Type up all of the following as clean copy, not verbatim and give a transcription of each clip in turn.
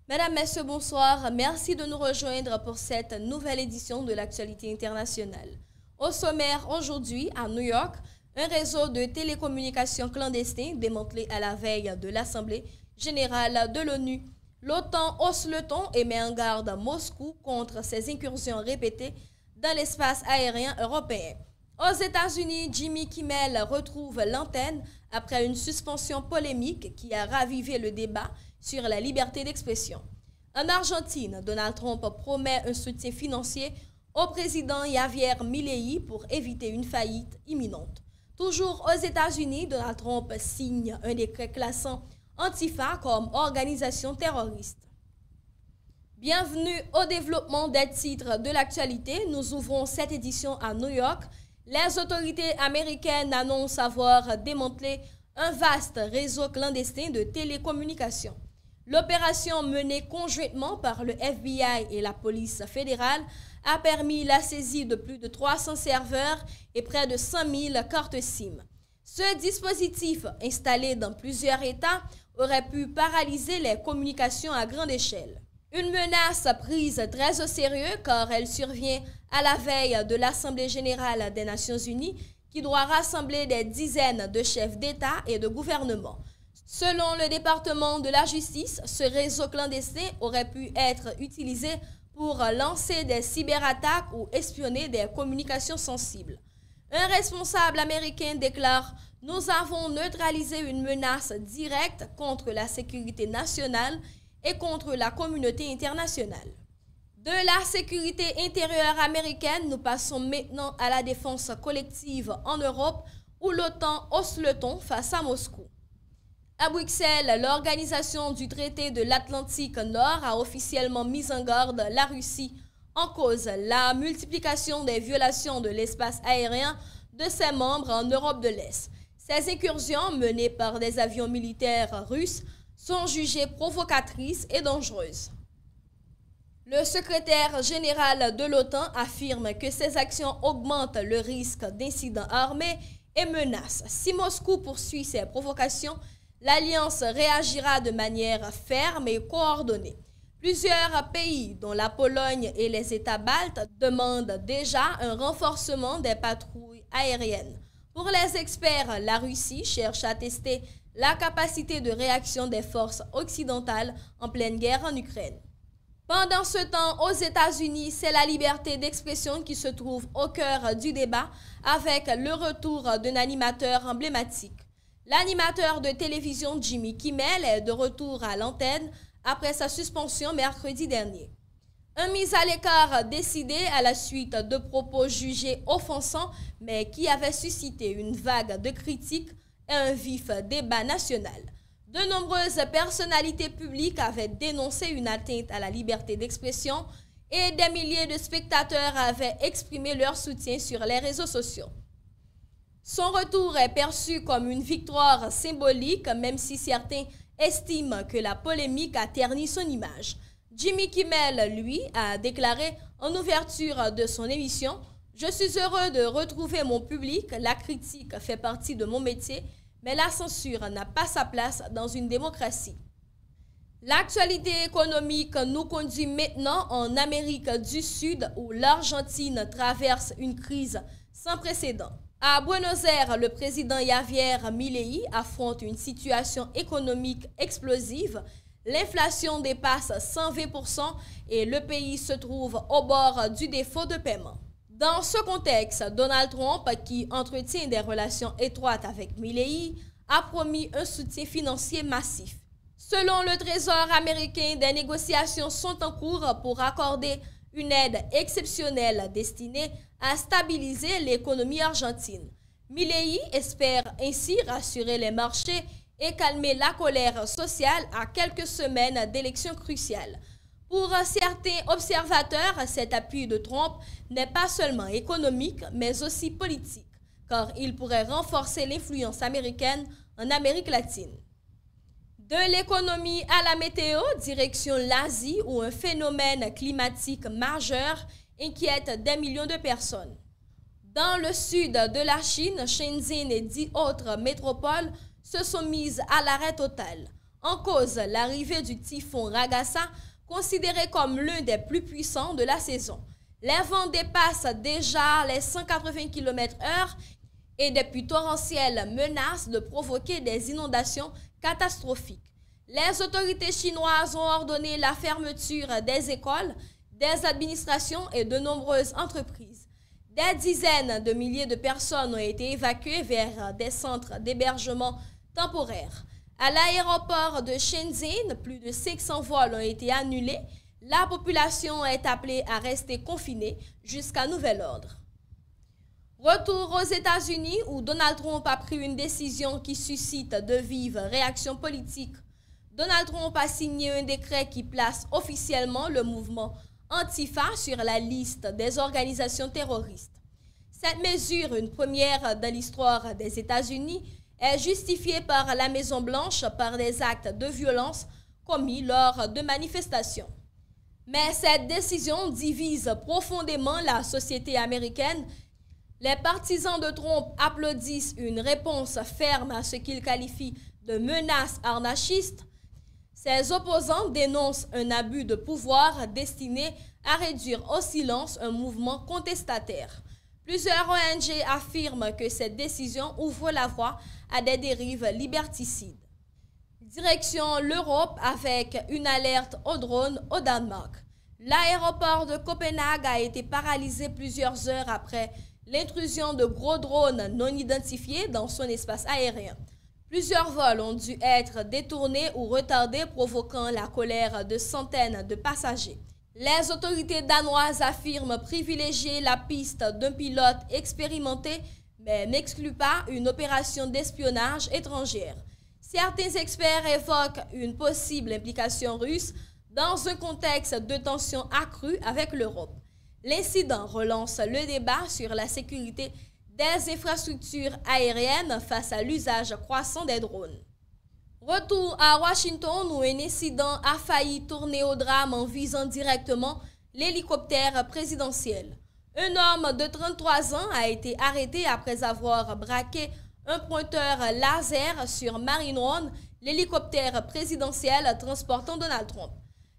Mesdames, Messieurs, bonsoir. Merci de nous rejoindre pour cette nouvelle édition de l'actualité internationale. Au sommaire, aujourd'hui, à New York, un réseau de télécommunications clandestins démantelé à la veille de l'Assemblée générale de l'ONU. L'OTAN hausse le ton et met en garde Moscou contre ses incursions répétées dans l'espace aérien européen. Aux États-Unis, Jimmy Kimmel retrouve l'antenne après une suspension polémique qui a ravivé le débat sur la liberté d'expression. En Argentine, Donald Trump promet un soutien financier au président Javier Milei pour éviter une faillite imminente. Toujours aux États-Unis, Donald Trump signe un décret classant Antifa comme organisation terroriste. Bienvenue au développement des titres de l'actualité. Nous ouvrons cette édition à New York. Les autorités américaines annoncent avoir démantelé un vaste réseau clandestin de télécommunications. L'opération menée conjointement par le FBI et la police fédérale a permis la saisie de plus de 300 serveurs et près de 100 000 cartes SIM. Ce dispositif, installé dans plusieurs États, aurait pu paralyser les communications à grande échelle. Une menace prise très au sérieux car elle survient à la veille de l'Assemblée générale des Nations unies qui doit rassembler des dizaines de chefs d'État et de gouvernement. Selon le département de la justice, ce réseau clandestin aurait pu être utilisé pour lancer des cyberattaques ou espionner des communications sensibles. Un responsable américain déclare « Nous avons neutralisé une menace directe contre la sécurité nationale et contre la communauté internationale. » De la sécurité intérieure américaine, nous passons maintenant à la défense collective en Europe où l'OTAN hausse le ton face à Moscou. À Bruxelles, l'organisation du traité de l'Atlantique Nord a officiellement mis en garde la Russie en cause la multiplication des violations de l'espace aérien de ses membres en Europe de l'Est. Ces incursions menées par des avions militaires russes sont jugées provocatrices et dangereuses. Le secrétaire général de l'OTAN affirme que ces actions augmentent le risque d'incidents armés et menacent. Si Moscou poursuit ces provocations, l'Alliance réagira de manière ferme et coordonnée. Plusieurs pays, dont la Pologne et les États baltes, demandent déjà un renforcement des patrouilles aériennes. Pour les experts, la Russie cherche à tester la capacité de réaction des forces occidentales en pleine guerre en Ukraine. Pendant ce temps, aux États-Unis, c'est la liberté d'expression qui se trouve au cœur du débat avec le retour d'un animateur emblématique. L'animateur de télévision Jimmy Kimmel est de retour à l'antenne après sa suspension mercredi dernier. Un mise à l'écart décidé à la suite de propos jugés offensants mais qui avaient suscité une vague de critiques et un vif débat national. De nombreuses personnalités publiques avaient dénoncé une atteinte à la liberté d'expression et des milliers de spectateurs avaient exprimé leur soutien sur les réseaux sociaux. Son retour est perçu comme une victoire symbolique, même si certains estiment que la polémique a terni son image. Jimmy Kimmel, lui, a déclaré en ouverture de son émission « Je suis heureux de retrouver mon public, la critique fait partie de mon métier, mais la censure n'a pas sa place dans une démocratie. » L'actualité économique nous conduit maintenant en Amérique du Sud où l'Argentine traverse une crise sans précédent. À Buenos Aires, le président Javier Milei affronte une situation économique explosive. L'inflation dépasse 120% et le pays se trouve au bord du défaut de paiement. Dans ce contexte, Donald Trump, qui entretient des relations étroites avec Milei, a promis un soutien financier massif. Selon le Trésor américain, des négociations sont en cours pour accorder une aide exceptionnelle destinée à stabiliser l'économie argentine. Milei espère ainsi rassurer les marchés et calmer la colère sociale à quelques semaines d'élections cruciales. Pour certains observateurs, cet appui de Trump n'est pas seulement économique, mais aussi politique, car il pourrait renforcer l'influence américaine en Amérique latine. De l'économie à la météo, direction l'Asie où un phénomène climatique majeur inquiète des millions de personnes. Dans le sud de la Chine, Shenzhen et 10 autres métropoles se sont mises à l'arrêt total. En cause, l'arrivée du typhon Ragasa, considéré comme l'un des plus puissants de la saison. Les vents dépassent déjà les 180 km/h et des pluies torrentielles menacent de provoquer des inondations catastrophiques. Les autorités chinoises ont ordonné la fermeture des écoles, des administrations et de nombreuses entreprises. Des dizaines de milliers de personnes ont été évacuées vers des centres d'hébergement temporaires. À l'aéroport de Shenzhen, plus de 500 vols ont été annulés. La population est appelée à rester confinée jusqu'à nouvel ordre. Retour aux États-Unis où Donald Trump a pris une décision qui suscite de vives réactions politiques. Donald Trump a signé un décret qui place officiellement le mouvement Antifa sur la liste des organisations terroristes. Cette mesure, une première dans l'histoire des États-Unis, est justifiée par la Maison-Blanche par des actes de violence commis lors de manifestations. Mais cette décision divise profondément la société américaine. Les partisans de Trump applaudissent une réponse ferme à ce qu'ils qualifient de menace anarchiste. Ses opposants dénoncent un abus de pouvoir destiné à réduire au silence un mouvement contestataire. Plusieurs ONG affirment que cette décision ouvre la voie à des dérives liberticides. Direction l'Europe avec une alerte aux drones au Danemark. L'aéroport de Copenhague a été paralysé plusieurs heures après l'intrusion de gros drones non identifiés dans son espace aérien. Plusieurs vols ont dû être détournés ou retardés, provoquant la colère de centaines de passagers. Les autorités danoises affirment privilégier la piste d'un pilote expérimenté, mais n'excluent pas une opération d'espionnage étrangère. Certains experts évoquent une possible implication russe dans un contexte de tensions accrues avec l'Europe. L'incident relance le débat sur la sécurité des infrastructures aériennes face à l'usage croissant des drones. Retour à Washington où un incident a failli tourner au drame en visant directement l'hélicoptère présidentiel. Un homme de 33 ans a été arrêté après avoir braqué un pointeur laser sur Marine One, l'hélicoptère présidentiel transportant Donald Trump.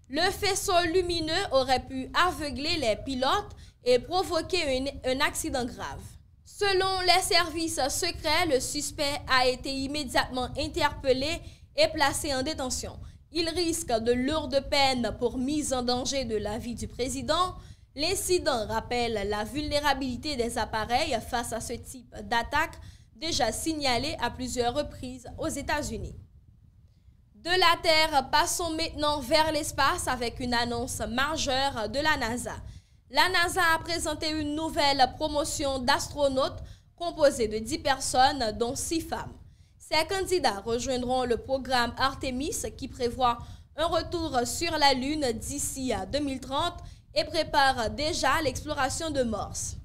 Le faisceau lumineux aurait pu aveugler les pilotes et provoquer un accident grave. Selon les services secrets, le suspect a été immédiatement interpellé et placé en détention. Il risque de lourdes peines pour mise en danger de la vie du président. L'incident rappelle la vulnérabilité des appareils face à ce type d'attaque déjà signalée à plusieurs reprises aux États-Unis. De la Terre, passons maintenant vers l'espace avec une annonce majeure de la NASA. La NASA a présenté une nouvelle promotion d'astronautes composée de 10 personnes, dont 6 femmes. Ces candidats rejoindront le programme Artemis qui prévoit un retour sur la Lune d'ici à 2030 et prépare déjà l'exploration de Mars.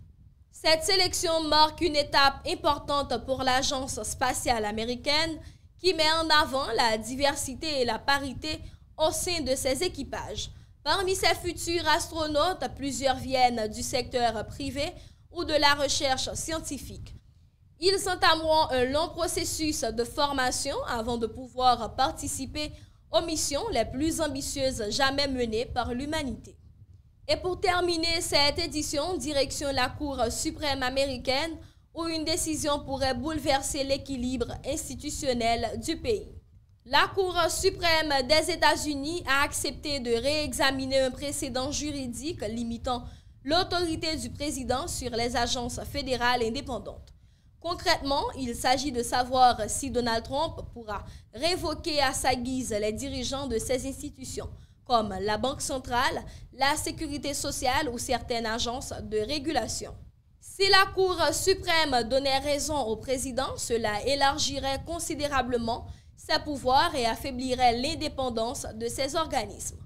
Cette sélection marque une étape importante pour l'Agence spatiale américaine qui met en avant la diversité et la parité au sein de ses équipages. Parmi ces futurs astronautes, plusieurs viennent du secteur privé ou de la recherche scientifique. Ils entameront un long processus de formation avant de pouvoir participer aux missions les plus ambitieuses jamais menées par l'humanité. Et pour terminer cette édition, direction la Cour suprême américaine où une décision pourrait bouleverser l'équilibre institutionnel du pays. La Cour suprême des États-Unis a accepté de réexaminer un précédent juridique limitant l'autorité du président sur les agences fédérales indépendantes. Concrètement, il s'agit de savoir si Donald Trump pourra révoquer à sa guise les dirigeants de ces institutions, comme la Banque centrale, la Sécurité sociale ou certaines agences de régulation. Si la Cour suprême donnait raison au président, cela élargirait considérablement ses pouvoirs et affaiblirait l'indépendance de ces organismes.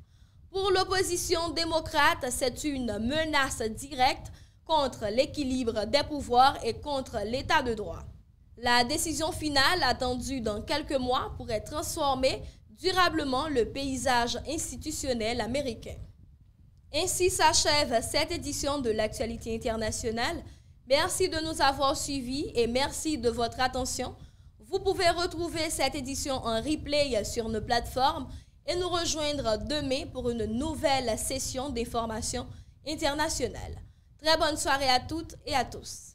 Pour l'opposition démocrate, c'est une menace directe contre l'équilibre des pouvoirs et contre l'état de droit. La décision finale, attendue dans quelques mois, pourrait transformer durablement le paysage institutionnel américain. Ainsi s'achève cette édition de l'actualité internationale. Merci de nous avoir suivis et merci de votre attention. Vous pouvez retrouver cette édition en replay sur nos plateformes et nous rejoindre demain pour une nouvelle session d'information internationale. Très bonne soirée à toutes et à tous.